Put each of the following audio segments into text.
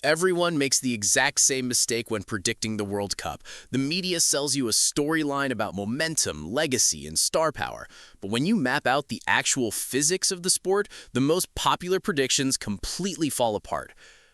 Everyone makes the exact same mistake when predicting the World Cup. The media sells you a storyline about momentum, legacy, and star power. But when you map out the actual physics of the sport, the most popular predictions completely fall apart.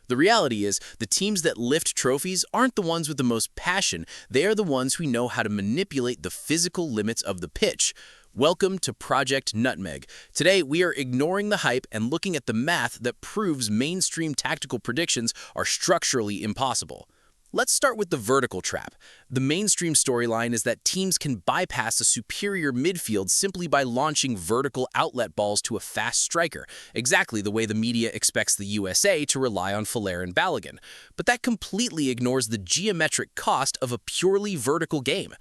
The reality is, the teams that lift trophies aren't the ones with the most passion, they are the ones who know how to manipulate the physical limits of the pitch. Welcome to Project Nutmeg. Today, we are ignoring the hype and looking at the math that proves mainstream tactical predictions are structurally impossible. Let's start with the vertical trap. The mainstream storyline is that teams can bypass a superior midfield simply by launching vertical outlet balls to a fast striker, exactly the way the media expects the USA to rely on flawed and Balogun. But that completely ignores the geometric cost of a purely vertical game.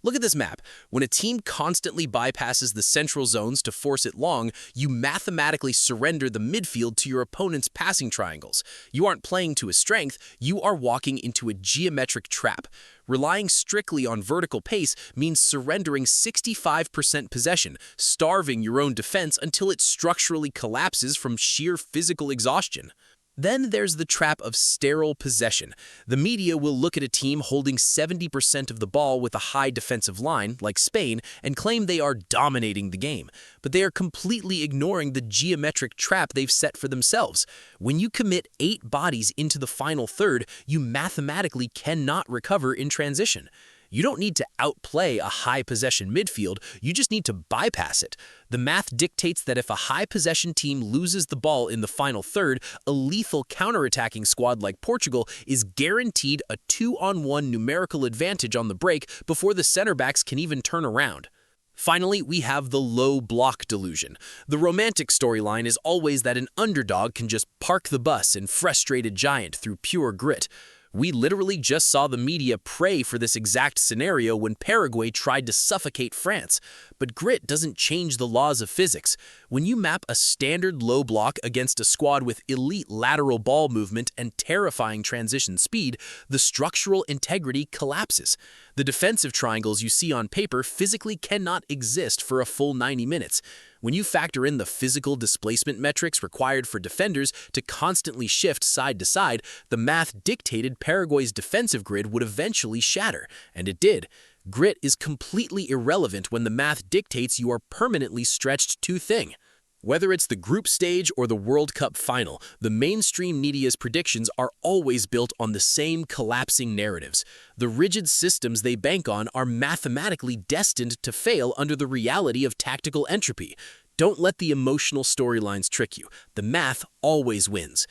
Look at this map. When a team constantly bypasses the central zones to force it long, you mathematically surrender the midfield to your opponent's passing triangles. You aren't playing to a strength, you are walking into a geometric trap. Relying strictly on vertical pace means surrendering 65% possession, starving your own defense until it structurally collapses from sheer physical exhaustion. Then there's the trap of sterile possession. The media will look at a team holding 70% of the ball with a high defensive line, like Spain, and claim they are dominating the game. But they are completely ignoring the geometric trap they've set for themselves. When you commit 8 bodies into the final third, you mathematically cannot recover in transition. You don't need to outplay a high-possession midfield, you just need to bypass it. The math dictates that if a high-possession team loses the ball in the final third, a lethal counterattacking squad like Portugal is guaranteed a 2-on-1 numerical advantage on the break before the center backs can even turn around. Finally, we have the low block delusion. The romantic storyline is always that an underdog can just park the bus and frustrate a giant through pure grit. We literally just saw the media pray for this exact scenario when Paraguay tried to suffocate France. But grit doesn't change the laws of physics. When you map a standard low block against a squad with elite lateral ball movement and terrifying transition speed, the structural integrity collapses. The defensive triangles you see on paper physically cannot exist for a full 90 minutes. When you factor in the physical displacement metrics required for defenders to constantly shift side to side, the math dictated Paraguay's defensive grid would eventually shatter, and it did. Grit is completely irrelevant when the math dictates you are permanently stretched too thin. Whether it's the group stage or the World Cup final, the mainstream media's predictions are always built on the same collapsing narratives. The rigid systems they bank on are mathematically destined to fail under the reality of tactical entropy. Don't let the emotional storylines trick you. The math always wins.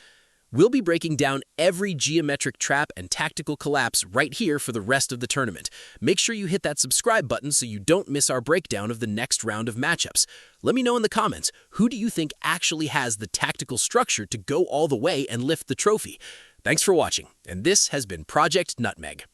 We'll be breaking down every geometric trap and tactical collapse right here for the rest of the tournament. Make sure you hit that subscribe button so you don't miss our breakdown of the next round of matchups. Let me know in the comments, who do you think actually has the tactical structure to go all the way and lift the trophy? Thanks for watching, and this has been Project Nutmeg.